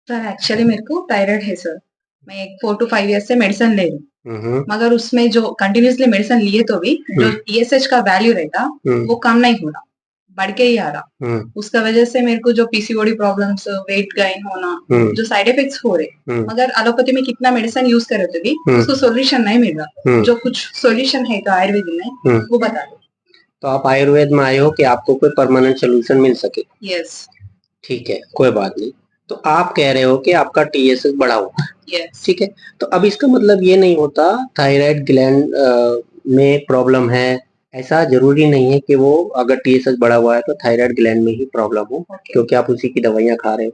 Sir actually मेरे को thyroid है सर। मैं 4 टू 5 ईयर्स से मेडिसिन ले रही हूँ। मगर उसमें जो कंटिन्यूअसली मेडिसिन लिए तो भी जो टीएसएच का वैल्यू रहता वो कम नहीं हो रहा, बढ़ के ही आ रहा। उसका वजह से मेरे को जो पीसीओडी प्रॉब्लम्स, वेट गेन होना, जो साइड इफेक्ट्स हो रहे, मगर एलोपैथी में कितना मेडिसिन यूज करे तो भी उसको सोल्यूशन नहीं मिल रहा। जो कुछ सोल्यूशन है तो आयुर्वेद में वो बता दो। तो आप आयुर्वेद में आए हो कि आपको कोई परमानेंट सोल्यूशन मिल सके। यस। ठीक है, कोई बात नहीं। तो आप कह रहे हो कि आपका टीएसएच बढ़ा हुआ है। यस। ठीक है, तो अब इसका मतलब ये नहीं होता थायराइड ग्लैंड में प्रॉब्लम है। ऐसा जरूरी नहीं है कि वो अगर टीएसएच बढ़ा हुआ है तो थायराइड ग्लैंड में ही प्रॉब्लम हो, क्योंकि आप उसी की दवाइयां खा रहे हो।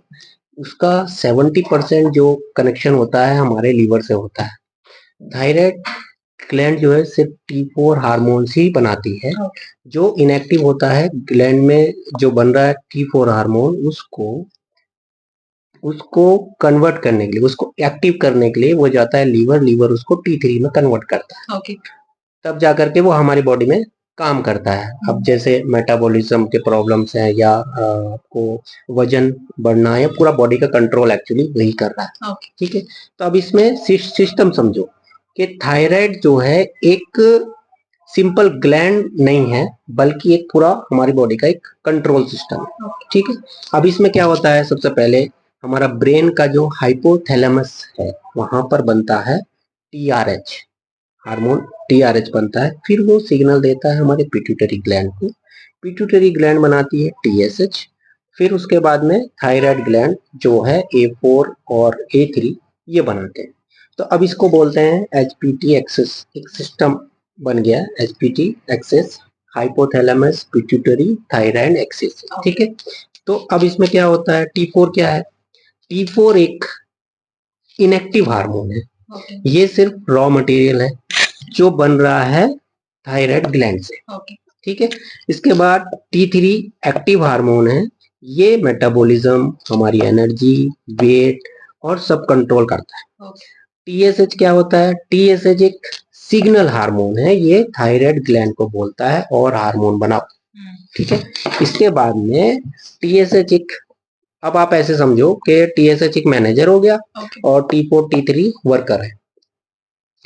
उसका 70% जो कनेक्शन होता है हमारे लीवर से होता है। थायराइड ग्लैंड जो है सिर्फ T4 हार्मोन्स ही बनाती है। जो इनएक्टिव होता है ग्लैंड में जो बन रहा है T4 हार्मोन, उसको कन्वर्ट करने के लिए, उसको एक्टिव करने के लिए वो जाता है लीवर। लीवर उसको T3 में कन्वर्ट करता है। तब जाकर के वो हमारी बॉडी में काम करता है। अब जैसे मेटाबॉलिज्म के प्रॉब्लम्स हैं या आपको वजन बढ़ना है, पूरा बॉडी का कंट्रोल एक्चुअली वही कर रहा है। ठीक है, तो अब इसमें सिस्टम समझो कि थायराइड जो है एक सिंपल ग्लैंड नहीं है, बल्कि एक पूरा हमारी बॉडी का एक कंट्रोल सिस्टम है। ठीक है, अब इसमें क्या होता है, सबसे पहले हमारा ब्रेन का जो हाइपोथैलेमस है वहां पर बनता है टीआरएच हार्मोन। टीआरएच बनता है, फिर वो सिग्नल देता है हमारे पिट्यूटरी ग्लैंड को। पिट्यूटरी ग्लैंड बनाती है टीएसएच। फिर उसके बाद में थायराइड ग्लैंड जो है A4 और A3 ये बनाते हैं। तो अब इसको बोलते हैं एचपीटी एक्सेस। एक सिस्टम बन गया HPT axis, hypothalamus pituitary thyroid axis. ठीक है, तो अब इसमें क्या होता है, T4 क्या है? T4 एक इनएक्टिव हार्मोन है। ये सिर्फ रॉ मटेरियल है जो बन रहा है थायराइड ग्लैंड से। ठीक है, इसके बाद T3 एक्टिव हार्मोन है। ये मेटाबॉलिज्म, हमारी एनर्जी, वेट और सब कंट्रोल करता है। टीएसएच क्या होता है? टीएसएच एक सिग्नल हार्मोन है, ये थायराइड ग्लैंड को बोलता है और हार्मोन बनाओ। ठीक है, इसके बाद में टीएसएच एक, अब आप ऐसे समझो कि टीएसएच एक मैनेजर हो गया और T4 T3 वर्कर है।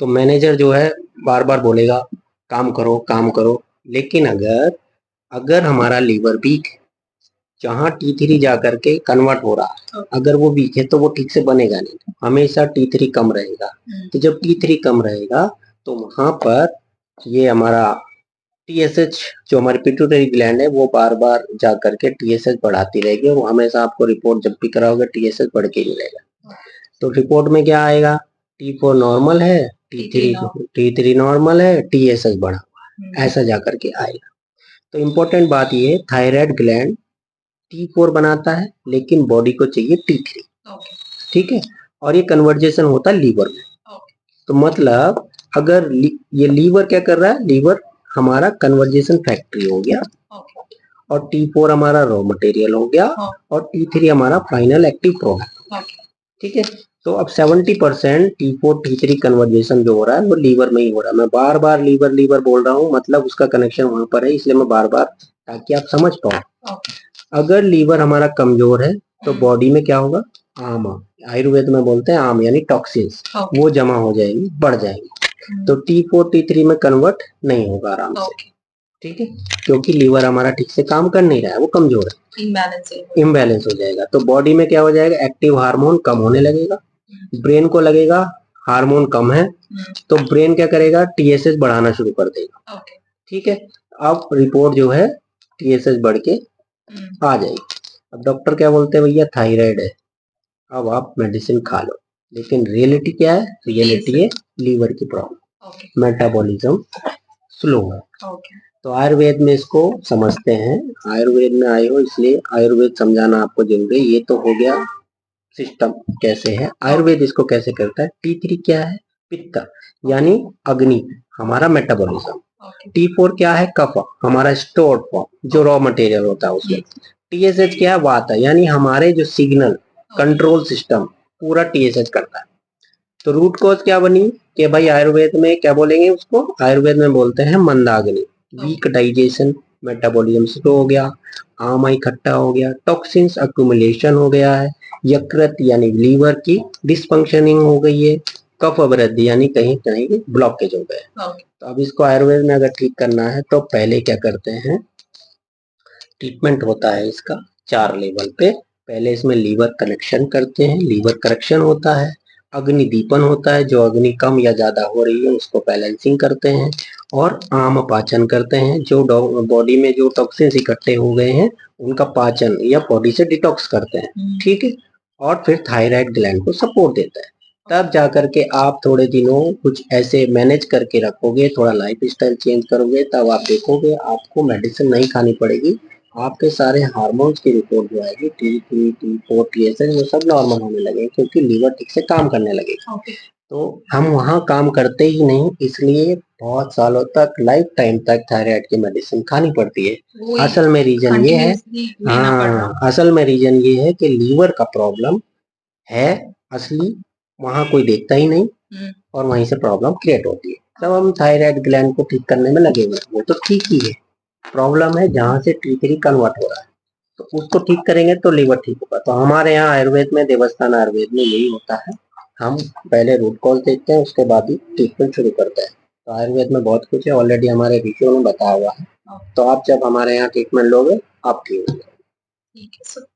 तो मैनेजर जो है बार बार बोलेगा काम करो काम करो, लेकिन अगर हमारा लीवर वीक है, जहाँ T3 जाकर के कन्वर्ट हो रहा है, अगर वो वीक है तो वो ठीक से बनेगा नहीं, हमेशा T3 कम रहेगा। तो जब T3 कम रहेगा तो वहां पर ये हमारा टीएसएच जो हमारी पिट्यूटरी ग्लैंड है वो बार बार जा करके टीएसएच बढ़ाती रहेगी। वो हमेशा आपको रिपोर्ट जब भी कराओगे टीएसएच बढ़ के ही मिलेगा। तो रिपोर्ट में क्या आएगा? T4 नॉर्मल है, T3 नॉर्मल है, टीएसएच बढ़ा हुआ है, ऐसा जा करके आएगा। तो इम्पोर्टेंट बात ये है, थायराइड ग्लैंड T4 बनाता है लेकिन बॉडी को चाहिए T3। ठीक है, और ये कन्वर्जेशन होता है लीवर में। तो मतलब अगर ये लीवर क्या कर रहा है, लीवर हमारा कन्वर्जेशन फैक्ट्री हो गया और T4 हमारा रॉ मटेरियल हो गया और T3 हमारा फाइनल एक्टिव प्रोडक्ट। ठीक है, तो अब 70% T4 T3 कन्वर्जेशन जो हो रहा है वो लीवर में ही हो रहा है। मैं बार बार लीवर लीवर बोल रहा हूँ, मतलब उसका कनेक्शन वहां पर है, इसलिए मैं बार बार, ताकि आप समझ पाओ। अगर लीवर हमारा कमजोर है तो बॉडी में क्या होगा? आम, आयुर्वेद में बोलते हैं आम, यानी टॉक्सिन्स, वो जमा हो जाएंगी, बढ़ जाएंगी। तो T4 T3 में कन्वर्ट नहीं होगा आराम से। ठीक है, क्योंकि लीवर हमारा ठीक से काम कर नहीं रहा है, वो कमजोर है, इम्बैलेंस हो जाएगा। तो बॉडी में क्या हो जाएगा? एक्टिव हार्मोन कम होने लगेगा। ब्रेन को लगेगा हार्मोन कम है, तो ब्रेन क्या करेगा? टीएसएच बढ़ाना शुरू कर देगा। ठीक है, अब रिपोर्ट जो है टीएसएच बढ़ के आ जाएगी। अब डॉक्टर क्या बोलते हैं? भैया थायराइड है, अब आप मेडिसिन खा लो। लेकिन रियलिटी क्या है? रियलिटी है लीवर की प्रॉब्लम, मेटाबॉलिज्म स्लो है। तो आयुर्वेद में इसको समझते हैं। आयुर्वेद में आए हो इसलिए आयुर्वेद समझाना आपको जरूरी है। ये तो हो गया सिस्टम कैसे है, आयुर्वेद इसको कैसे करता है। T3 क्या है? पित्त, यानी अग्नि, हमारा मेटाबॉलिज्म। T4 क्या है? कफ, हमारा स्टोर्ड फॉर्म, जो रॉ मटेरियल होता है उसमें। टीएसएच क्या है? वात, यानी हमारे जो सिग्नल कंट्रोल सिस्टम पूरा टीएसएच करता है। तो रूट कॉज क्या बनी कि भाई आयुर्वेद में क्या बोलेंगे उसको? आयुर्वेद में बोलते हैं मंदाग्नि, वीक डाइजेशन, मेटाबॉलिज्म स्लो हो गया, आमा इकट्ठा हो गया, टॉक्सिन्स अक्यूमुलेशन हो गया है, यकृत यानी लीवर की डिसफंक्शनिंग हो गई है, कफ अवृद्धि यानी कहीं कहीं ब्लॉकेज हो गए। तो अब इसको आयुर्वेद में अगर ठीक करना है तो पहले क्या करते हैं, ट्रीटमेंट होता है इसका 4 लेवल पे। पहले इसमें लीवर कनेक्शन करते हैं, लीवर करेक्शन होता है, अग्नि दीपन होता है, जो अग्नि कम या ज्यादा हो रही है उसको बैलेंसिंग करते हैं, और आम पाचन करते हैं, जो बॉडी में जो टॉक्सिन्स इकट्ठे हो गए हैं उनका पाचन या बॉडी से डिटॉक्स करते हैं, ठीक है। और फिर थायराइड ग्लैंड को सपोर्ट देता है। तब जाकर के आप थोड़े दिनों कुछ ऐसे मैनेज करके रखोगे, थोड़ा लाइफ स्टाइल चेंज करोगे, तब आप देखोगे आपको मेडिसिन नहीं खानी पड़ेगी, आपके सारे हार्मोन्स की रिपोर्ट जो आएगी T3, T4, TSH वो सब नॉर्मल होने लगे, क्योंकि लीवर ठीक से काम करने लगेगा। तो हम वहाँ काम करते ही नहीं, इसलिए बहुत सालों तक, लाइफ टाइम तक थायराइड की मेडिसिन खानी पड़ती है। असल में रीजन ये है, असल में रीजन ये है कि लीवर का प्रॉब्लम है असली, वहाँ कोई देखता ही नहीं और वहीं से प्रॉब्लम क्रिएट होती है। तब हम थायराइड ग्लैंड को ठीक करने में लगे हुए, वो तो ठीक ही है, प्रॉब्लम है जहाँ से T3 कन्वर्ट हो रहा है, तो उसको ठीक करेंगे तो लीवर ठीक होगा। तो हमारे यहाँ आयुर्वेद में, देवस्थान आयुर्वेद में यही होता है, हम पहले रूट कॉज देखते हैं, उसके बाद ही ट्रीटमेंट शुरू करते हैं। तो आयुर्वेद में बहुत कुछ है, ऑलरेडी हमारे ऋषियों ने बताया हुआ है। तो आप जब हमारे यहाँ ट्रीटमेंट लोगे आप ठीक हो जाओगे।